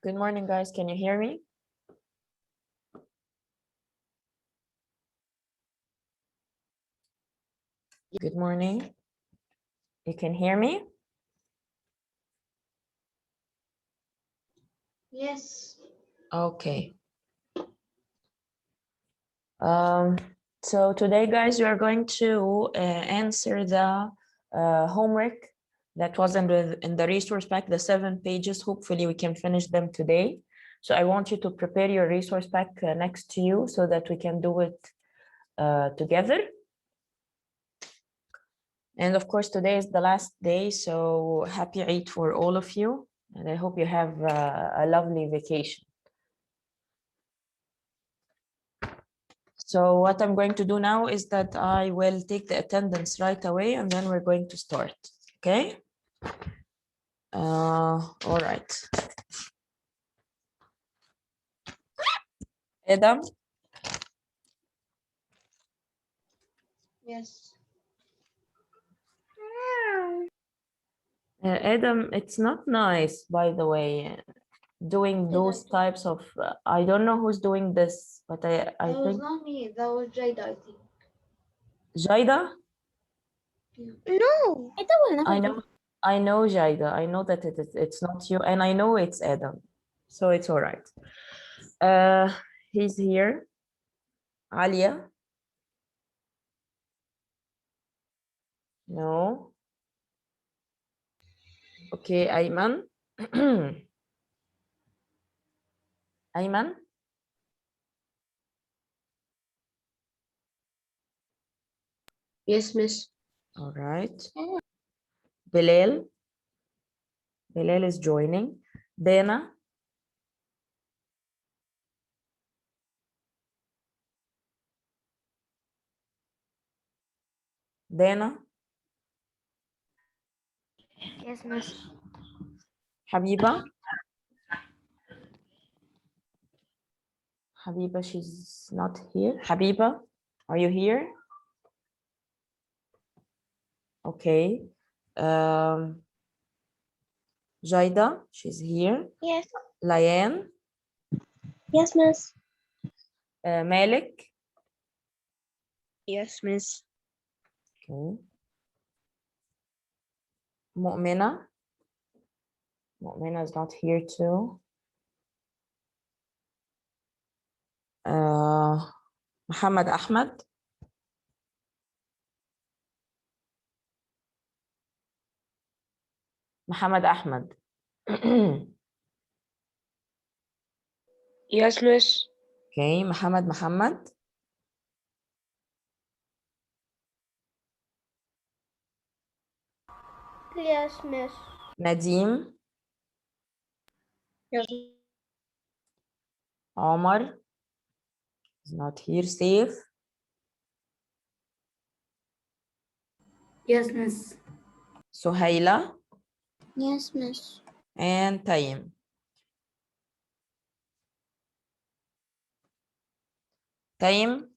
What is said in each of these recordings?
Good morning, guys. Can you hear me? Good morning. You can hear me? Yes. Okay. So today, guys, we are going to answer the homework that was in the resource pack, the 7 pages. Hopefully, we can finish them today. So I want you to prepare your resource pack next to you so that we can do it together. And of course, today is the last day, so happy Eid for all of you. And I hope you have a lovely vacation. So what I'm going to do now is that I will take the attendance right away, and then we're going to start, okay? All right. Adam? Yes. Adam, it's not nice, by the way, doing those types of, I don't know who's doing this, but I That was think, not me. That was Jada, I think. Jaida? No, I don't I know Jaida. I know that it's not you, and I know it's Adam, so it's all right. He's here. Alia? No. Okay, Ayman. Ayman? Yes, miss. All right. Bilal? Bilal is joining. Dana? Dana? Yes, miss. Habiba? Habiba, she's not here. Habiba, are you here? Okay. Jaida, she's here. Yes. Layan? Yes, miss. Malik? Yes, miss. Okay. Mu'mina? Mu'mina is not here too. Muhammad Ahmad? Muhammad Ahmad. Yes, miss. Okay, Muhammad. Yes, miss. Nadim. Yes. Omar is not here. Saif. Yes, miss. Suhaila. Yes, miss. And Taim. Taim.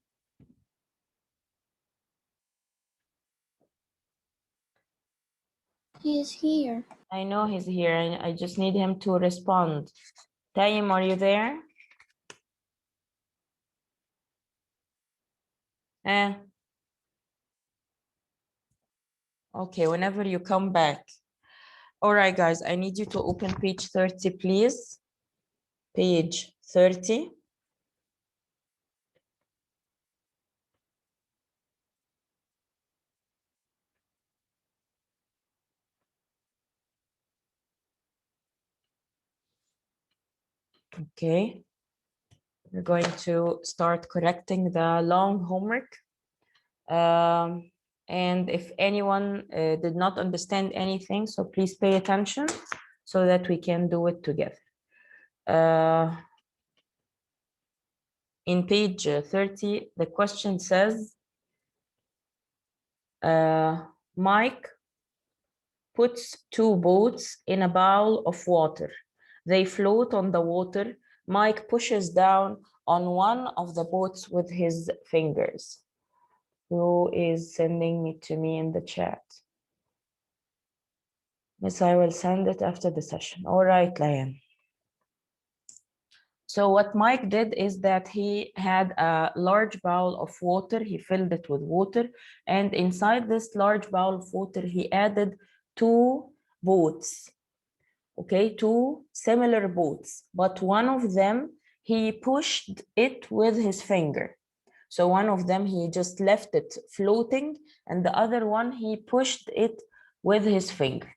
He is here. I know he's here. I just need him to respond. Taim, are you there? Okay, whenever you come back. All right, guys, I need you to open page 30, please. Page 30. Okay. We're going to start correcting the long homework. And if anyone did not understand anything, so please pay attention so that we can do it together. In page 30, the question says, Mike puts 2 boats in a bowl of water. They float on the water, Mike pushes down on one of the boats with his fingers. Who is sending it to me in the chat? Yes, I will send it after the session. All right, Lian. So what Mike did is that he had a large bowl of water. He filled it with water. And inside this large bowl of water, he added 2 boats. Okay, 2 similar boats. But one of them, he pushed it with his finger. So one of them, he just left it floating. And the other one, he pushed it with his finger.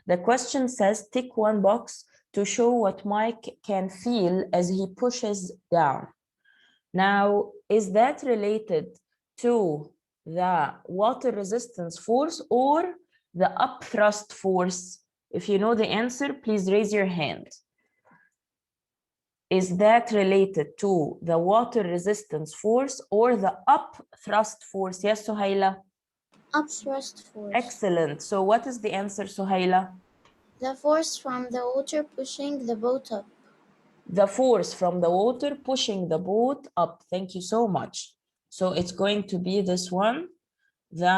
The question says, tick one box to show what Mike can feel as he pushes down. Now, is that related to the water resistance force or the upthrust force? If you know the answer, please raise your hand. Is that related to the water resistance force or the upthrust force? Yes, Suhaila? Upthrust force. Excellent. So what is the answer, Suhaila? The force from the water pushing the boat up. The force from the water pushing the boat up. Thank you so much. So it's going to be this one. It's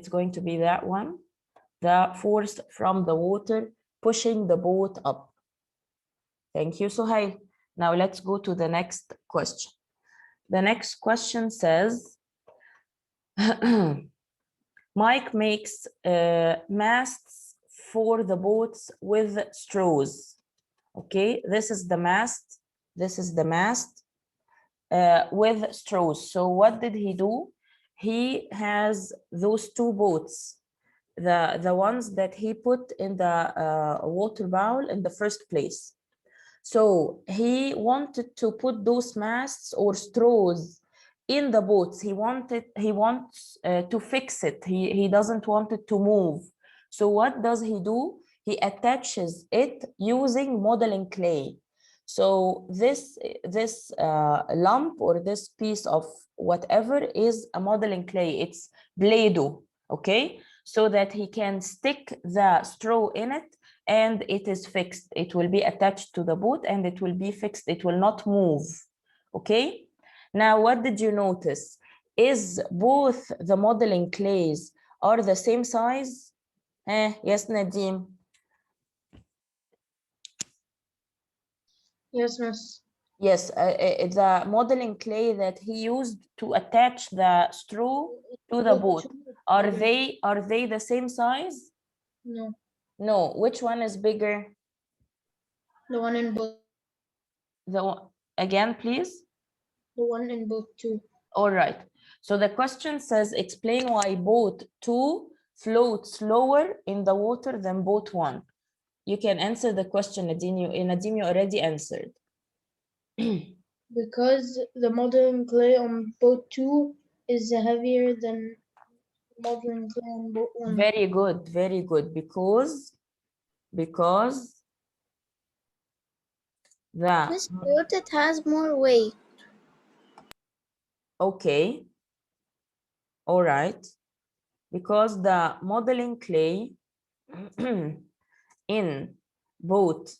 going to be that one. The force from the water pushing the boat up. Thank you, Suhail. Now let's go to the next question. The next question says, Mike makes masts for the boats with straws. Okay, this is the mast. This is the mast with straws. So what did he do? He has those 2 boats, the ones that he put in the water bowl in the first place. So he wanted to put those masts or straws in the boats. He wants to fix it. He doesn't want it to move. So what does he do? He attaches it using modeling clay. So this lump or this piece of whatever is a modeling clay. It's Play-Doh, okay? So that he can stick the straw in it and it is fixed. It will be attached to the boat and it will be fixed. It will not move, okay? Now, what did you notice? Is both the modeling clays are the same size? Yes, Nadim. Yes, miss. Yes, the modeling clay that he used to attach the straw to the boat. Are they the same size? No, No. Which one is bigger? the one in boat. Again, please. The one in boat 2. All right. So the question says, explain why boat 2 floats lower in the water than boat 1. You can answer the question, Nadim. Nadim, you already answered. Because the modeling clay on boat 2 is heavier than modeling clay on boat 1. Very good, very good. Because This boat, it has more weight. Okay. All right. Because the modeling clay in boat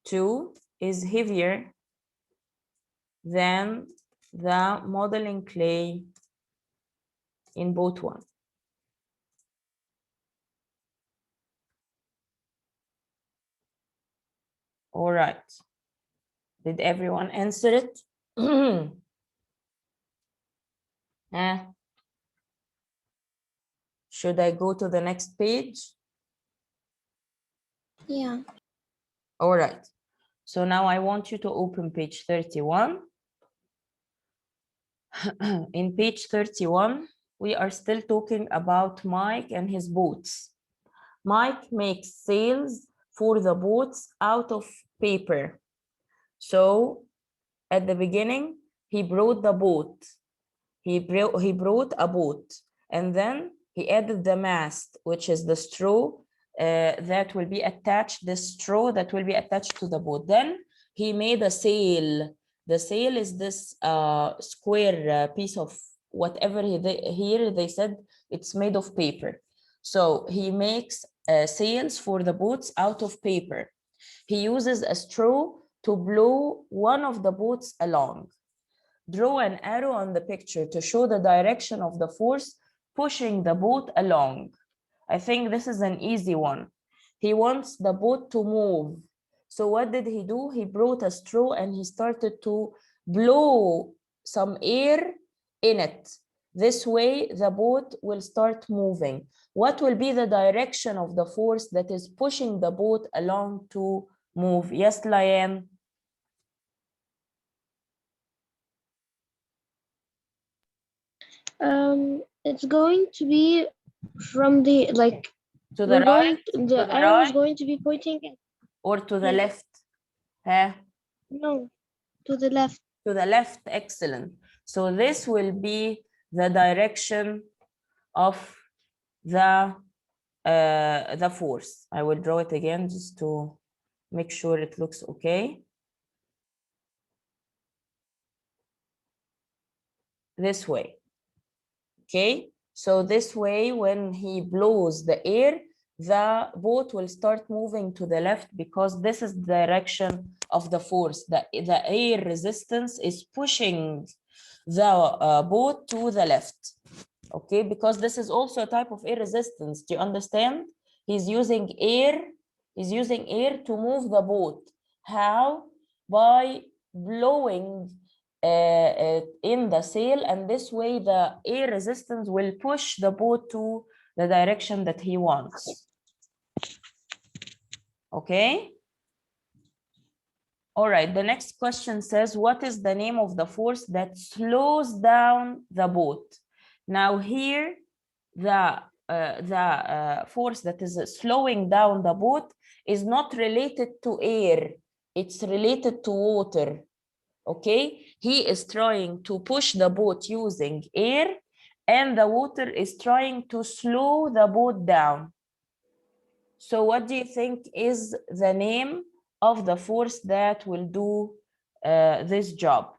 2 is heavier than the modeling clay in boat 1. All right. Did everyone answer it? Should I go to the next page? Yeah. All right. So now I want you to open page 31. In page 31, we are still talking about Mike and his boats. Mike makes sails for the boats out of paper. So at the beginning, he brought the boat. He brought a boat, and then he added the mast, which is the straw that will be attached, the straw that will be attached to the boat. Then he made a sail. The sail is this square piece of whatever here they said it's made of paper. So he makes sails for the boats out of paper. He uses a straw to blow one of the boats along. Draw an arrow on the picture to show the direction of the force pushing the boat along. I think this is an easy one. He wants the boat to move. So what did he do? He brought a straw and he started to blow some air in it. This way, the boat will start moving. What will be the direction of the force that is pushing the boat along to move? Yes, Liane? It's going to be from the To the right, to the the arrow is right, going to be pointing or to the Yes. left? Huh? no to the left. To the left, excellent. So this will be the direction of the force. I will draw it again just to make sure it looks okay. This way. Okay, so this way, when he blows the air, the boat will start moving to the left because this is the direction of the force. The air resistance is pushing the boat to the left. Okay, because this is also a type of air resistance. Do you understand? He's using air to move the boat. How? By blowing in the sail, and this way the air resistance will push the boat to the direction that he wants. Okay? All right, the next question says, what is the name of the force that slows down the boat? Now here, the force that is slowing down the boat is not related to air, it's related to water. Okay, he is trying to push the boat using air, and the water is trying to slow the boat down. So what do you think is the name of the force that will do this job?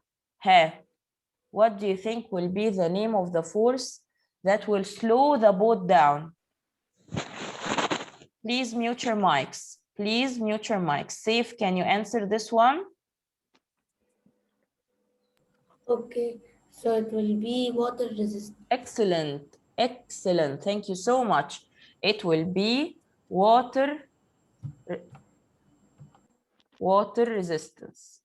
What do you think will be the name of the force that will slow the boat down? Please mute your mics. Please mute your mics. Safe, can you answer this one? Okay, so it will be water resistant. Excellent, excellent. Thank you so much. It will be water resistance.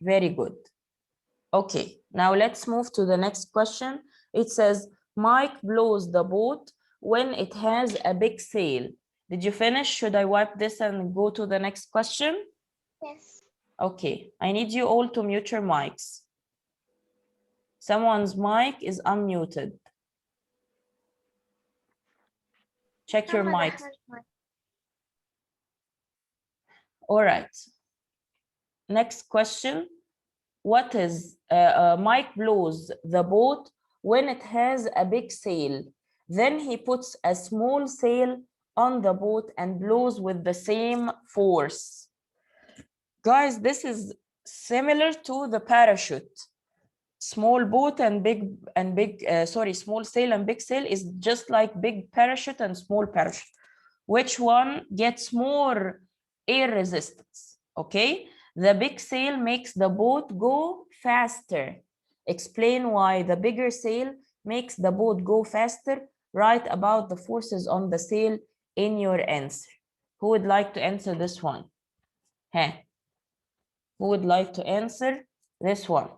Very good. Okay, now let's move to the next question. It says, Mike blows the boat when it has a big sail. Did you finish? Should I wipe this and go to the next question? Yes. Okay, I need you all to mute your mics. Someone's mic is unmuted. Check your mics. All right. Next question. What is Mike blows the boat when it has a big sail? Then he puts a small sail on the boat and blows with the same force. Guys, this is similar to the parachute. Small boat and small sail and big sail is just like big parachute and small parachute. Which one gets more air resistance? Okay, the big sail makes the boat go faster. Explain why the bigger sail makes the boat go faster. Write about the forces on the sail in your answer. Who would like to answer this one? Who would like to answer this one?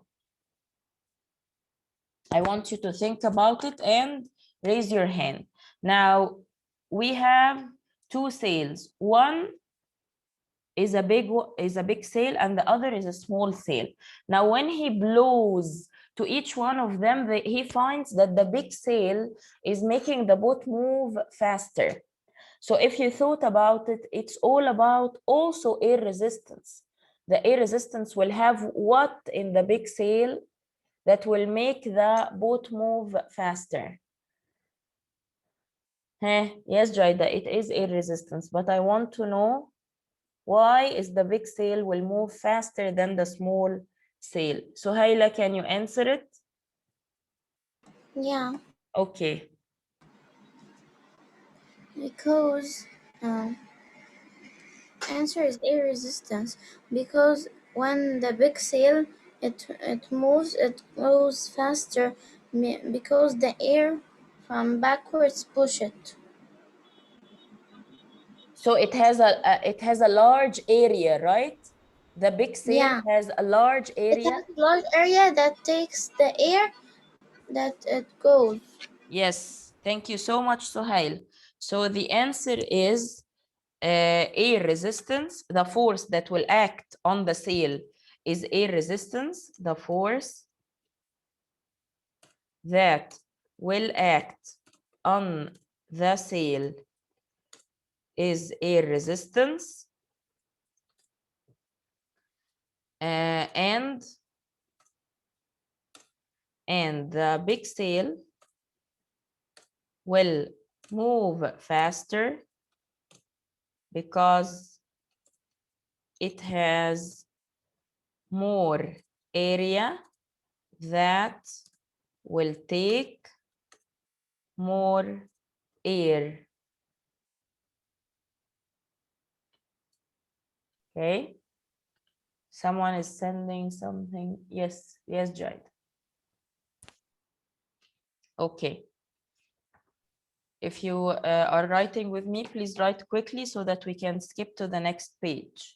I want you to think about it and raise your hand. Now, we have two sails. One is a big sail and the other is a small sail. Now, when he blows to each one of them, he finds that the big sail is making the boat move faster. So if you thought about it, it's all about also air resistance. The air resistance will have what in the big sail that will make the boat move faster? Yes, Jaida, it is air resistance, but I want to know why is the big sail will move faster than the small sail. So Hayla, can you answer it? Yeah. Okay. Because answer is air resistance. Because when the big sail it moves, it goes faster because the air from backwards push it. So it has a large area, right? The big sail Yeah, has a large it area. has a large area that takes the air that it goes. Yes, thank you so much, Sohail. So the answer is air resistance. The force that will act on the sail is air resistance. The force that will act on the sail is air resistance. And the big sail will move faster because it has more area that will take more air. Okay. Someone is sending something. Yes, yes, Jade. Okay. If you are writing with me, please write quickly so that we can skip to the next page.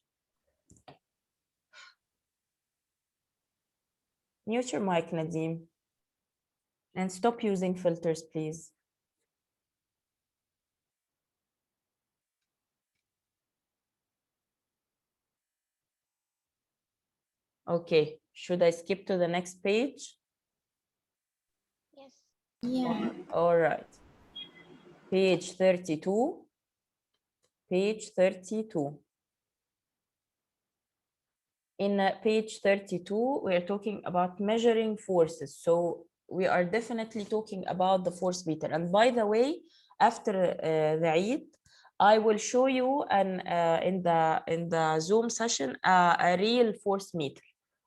Mute your mic, Nadim. And stop using filters, please. Okay, should I skip to the next page? Yes. Yeah. All right. Page 32. Page 32. In page 32, we are talking about measuring forces. So we are definitely talking about the force meter. And by the way, after the Eid, I will show you in the Zoom session a real force meter.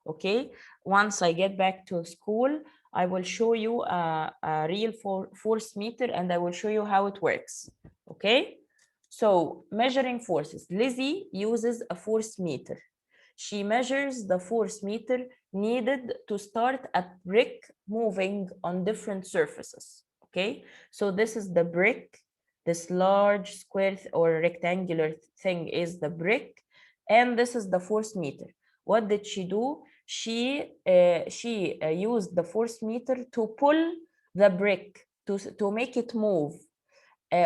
Okay, once I get back to school, I will show you a real force meter and I will show you how it works. Okay, so measuring forces. Lizzie uses a force meter. She measures the force meter needed to start a brick moving on different surfaces. Okay, so this is the brick. This large square or rectangular thing is the brick, and this is the force meter. What did she do? She used the force meter to pull the brick to make it move.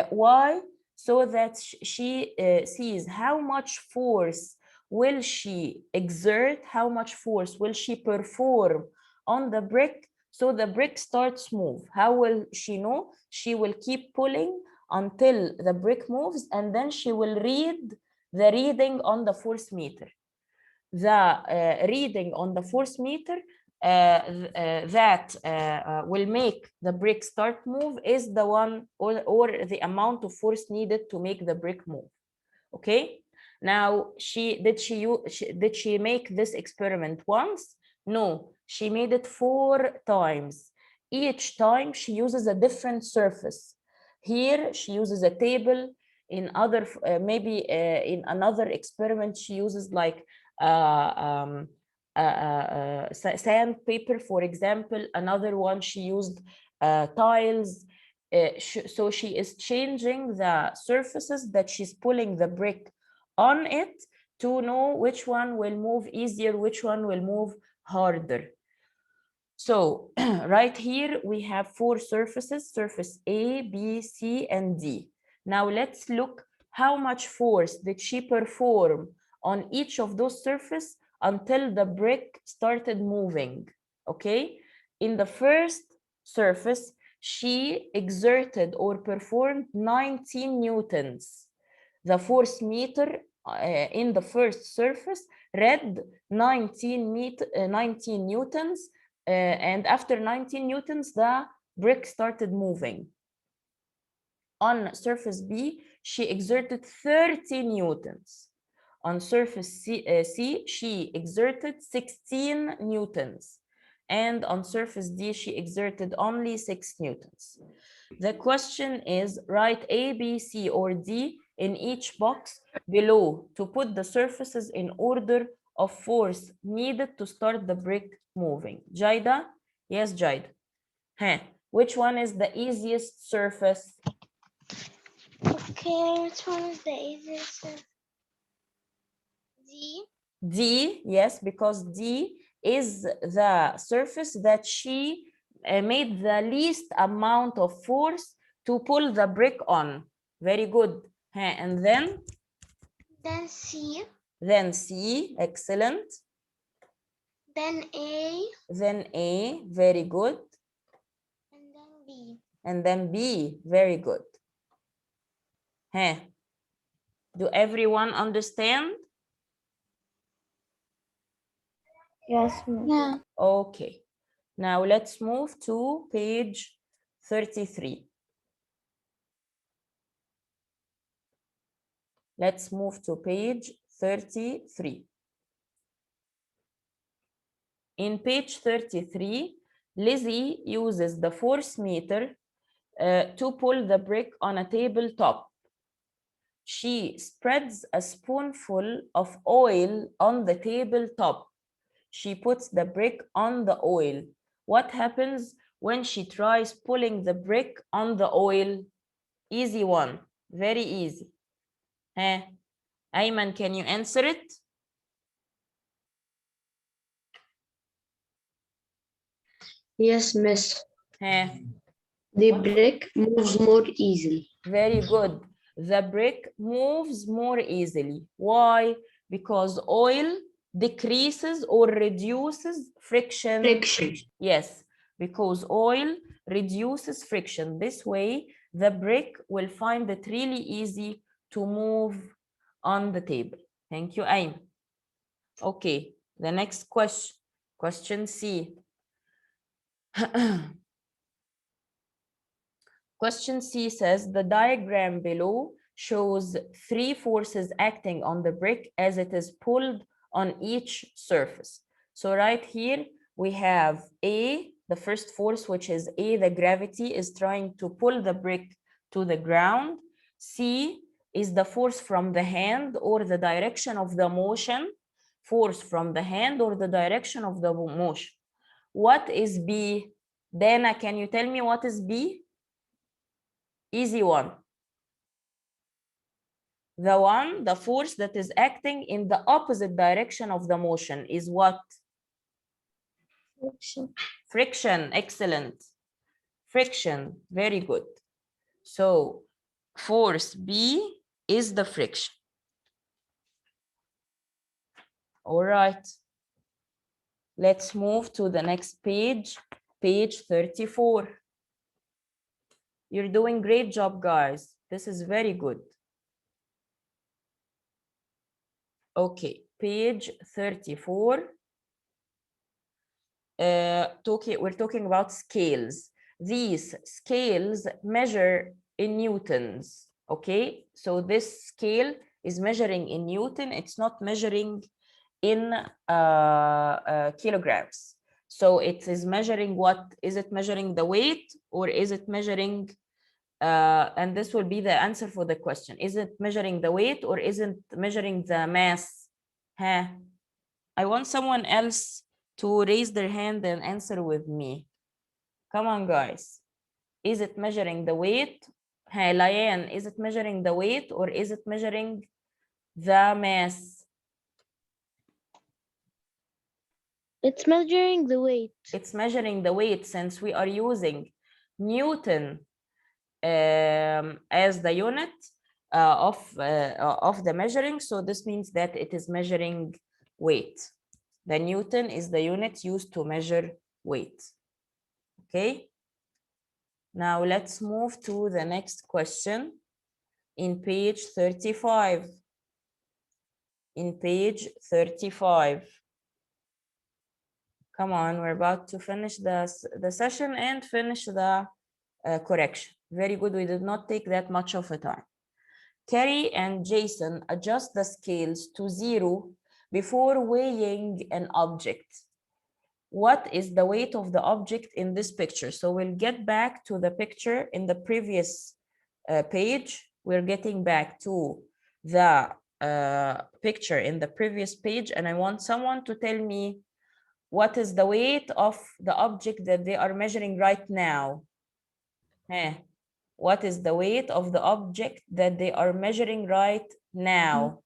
Why? So that she sees how much force will she exert, how much force will she perform on the brick so the brick starts move. How will she know? She will keep pulling until the brick moves, and then she will read the reading on the force meter. The reading on the force meter that will make the brick start move is the one or the amount of force needed to make the brick move. Okay, now did she make this experiment once? No, she made it 4 times. Each time she uses a different surface. Here she uses a table. In other maybe in another experiment she uses like sandpaper, for example. Another one she used tiles. So she is changing the surfaces that she's pulling the brick on it to know which one will move easier, which one will move harder. So right here we have 4 surfaces, surface A, B, C, and D. Now let's look how much force did she perform on each of those surfaces until the brick started moving. Okay, in the first surface she exerted or performed 19 newtons. The force meter in the first surface read 19 newtons, and after 19 newtons the brick started moving. On surface B she exerted 30 newtons. On surface C she exerted 16 newtons. and on surface D, she exerted only 6 newtons. The question is, write A, B, C, or D in each box below to put the surfaces in order of force needed to start the brick moving. Jaida? Yes, Jaida. Huh. Which one is the easiest surface? Okay, which one is the easiest? D. D, yes, because D is the surface that she made the least amount of force to pull the brick on. Very good. And then? Then C. Then C, excellent. Then A. Then A, very good. And then B. And then B, very good. Do everyone understand? Yes, ma'am. Yeah. Okay. Now let's move to page 33. Let's move to page 33. In page 33, Lizzie uses the force meter to pull the brick on a tabletop. She spreads a spoonful of oil on the tabletop. She puts the brick on the oil. What happens when she tries pulling the brick on the oil? Easy one, very easy. Ayman, can you answer it? Yes, miss. Huh? The brick moves more easily. Very good. The brick moves more easily. Why? Because oil decreases or reduces friction. Friction. Yes, because oil reduces friction. This way, the brick will find it really easy to move on the table. Thank you, Aim. Okay, the next question. Question C. Question C says, the diagram below shows 3 forces acting on the brick as it is pulled on each surface. So right here, we have A, the first force, which is A, the gravity is trying to pull the brick to the ground. C is the force from the hand or the direction of the motion. Force from the hand or the direction of the motion. What is B? Dana, can you tell me what is B? Easy one. The force that is acting in the opposite direction of the motion is what? Friction. Friction, excellent. Friction, very good. So force B is the friction. All right. Let's move to the next page, page 34. You're doing great job, guys. This is very good. Okay, page 34. We're talking about scales. These scales measure in newtons. Okay, so this scale is measuring in Newton. It's not measuring in kilograms. So it is measuring what? Is it measuring the weight or is it measuring, and this will be the answer for the question. Is it measuring the weight or isn't measuring the mass? I want someone else to raise their hand and answer with me. Come on, guys. Is it measuring the weight? Hey, Layan, is it measuring the weight or is it measuring the mass? It's measuring the weight. It's measuring the weight since we are using Newton as the unit of the measuring. So this means that it is measuring weight. The Newton is the unit used to measure weight. Okay. Now let's move to the next question in page 35. In page 35. Come on, we're about to finish the session and finish the correction. Very good, we did not take that much of a time. Carrie and Jason adjust the scales to 0 before weighing an object. what is the weight of the object in this picture? So we'll get back to the picture in the previous page. We're getting back to the picture in the previous page, and I want someone to tell me what is the weight of the object that they are measuring right now. What is the weight of the object that they are measuring right now?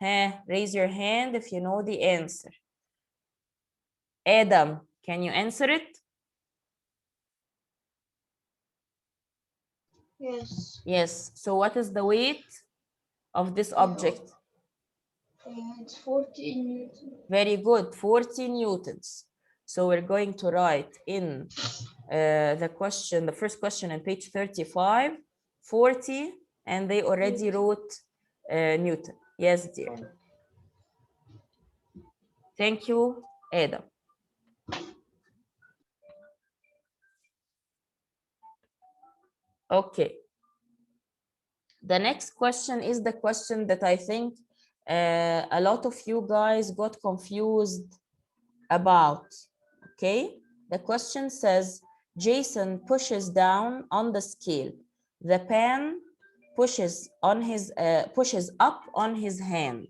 Raise your hand if you know the answer. Adam, can you answer it? Yes. Yes. So what is the weight of this object? It's 40 Newton. Very good, 40 newtons. So we're going to write in the question, the first question on page 35, 40, and they already wrote Newton. Yes, dear. Thank you, Adam. Okay. The next question is the question that I think a lot of you guys got confused about. Okay. The question says, Jason pushes down on the scale. The pan pushes up on his hand.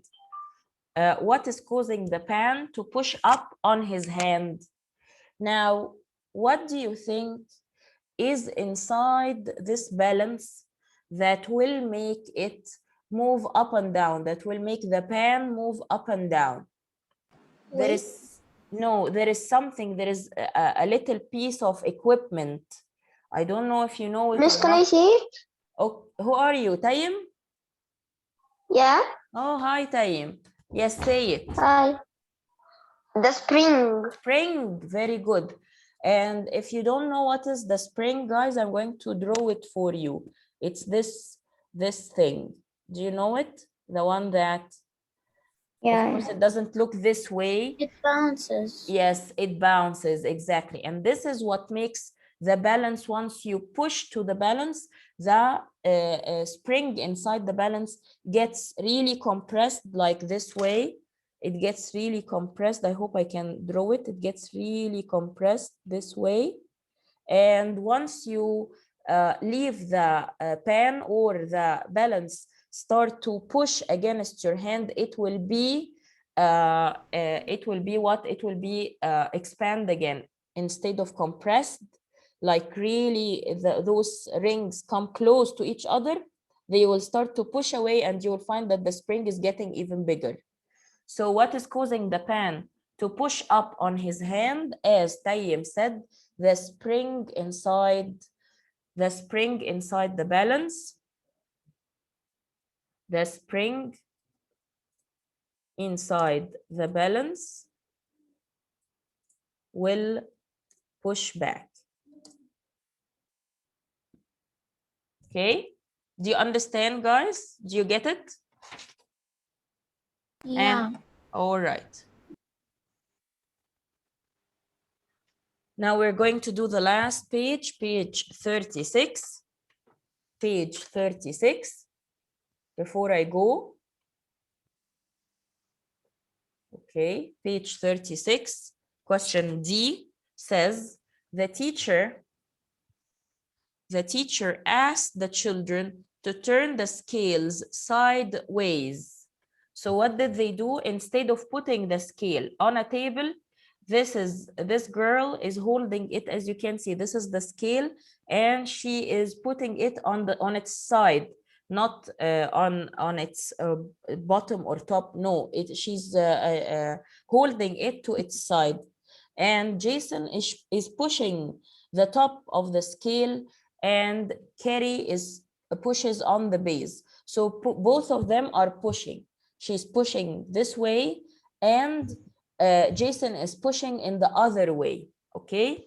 What is causing the pan to push up on his hand? Now, what do you think is inside this balance that will make it move up and down, that will make the pan move up and down? There is something, there is a little piece of equipment. I don't know if you know it. Miss, can I see it? Oh, who are you, Taim? Yeah. Oh, hi, Taim. Yes, say it. Hi. The spring. Spring, very good. And if you don't know what is the spring, guys, I'm going to draw it for you. It's this thing. Do you know it? The one that, Yeah. of course, it doesn't look this way. It bounces. Yes, it bounces, exactly. And this is what makes the balance. Once you push to the balance, the spring inside the balance gets really compressed like this way. It gets really compressed. I hope I can draw it. It gets really compressed this way. And once you leave the pan or the balance start to push against your hand, it will be what? It will be expand again instead of compressed. Like really, those rings come close to each other, they will start to push away, and you will find that the spring is getting even bigger. So what is causing the pan to push up on his hand? As Tayyim said, the spring inside the balance. The spring inside the balance will push back. Okay, do you understand, guys? Do you get it? Yeah. And all right. Now we're going to do the last page, page 36. Page 36. Before I go, okay, page 36, question D says, the teacher asked the children to turn the scales sideways. So what did they do? Instead of putting the scale on a table, this girl is holding it, as you can see. This is the scale, and she is putting it on its side, not on its bottom or top. No, she's holding it to its side, and Jason is pushing the top of the scale, and Carrie pushes on the base. So both of them are pushing. She's pushing this way, and Jason is pushing in the other way. Okay,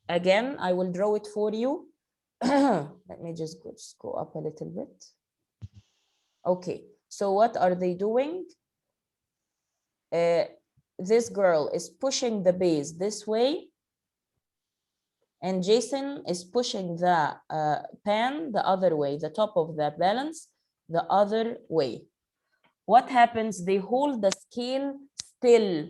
again, I will draw it for you. Let me just go up a little bit. Okay, so what are they doing? This girl is pushing the base this way, and Jason is pushing the pan the other way, the top of the balance the other way. What happens? They hold the scale still.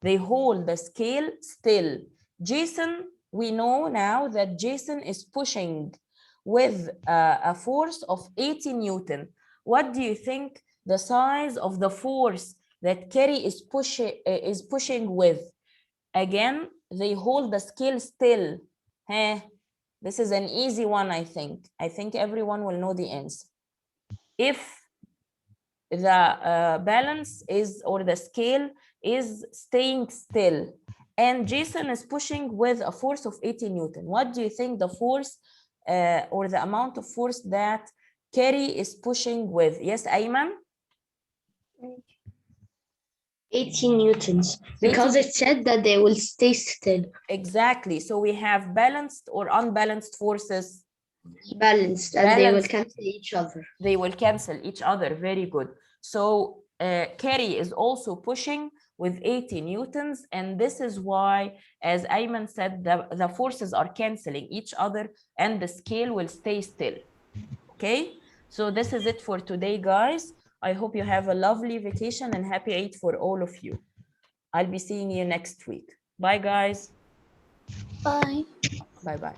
They hold the scale still. Jason, we know now that Jason is pushing with a force of 80 Newton. What do you think the size of the force that Kerry is pushing with? Again, they hold the scale still. This is an easy one, I think. I think everyone will know the answer. If the balance is, or the scale is staying still, and Jason is pushing with a force of 80 Newton, what do you think the force or the amount of force that Kerry is pushing with? Yes, Ayman? 80 newtons, because it said that they will stay still. Exactly. So we have balanced or unbalanced forces. Balanced, and they will cancel each other. They will cancel each other. Very good. So Kerry is also pushing with 80 newtons, and this is why, as Ayman said, the forces are canceling each other and the scale will stay still. Okay, so this is it for today, guys. I hope you have a lovely vacation and happy Eid for all of you. I'll be seeing you next week. Bye, guys. Bye. Bye-bye.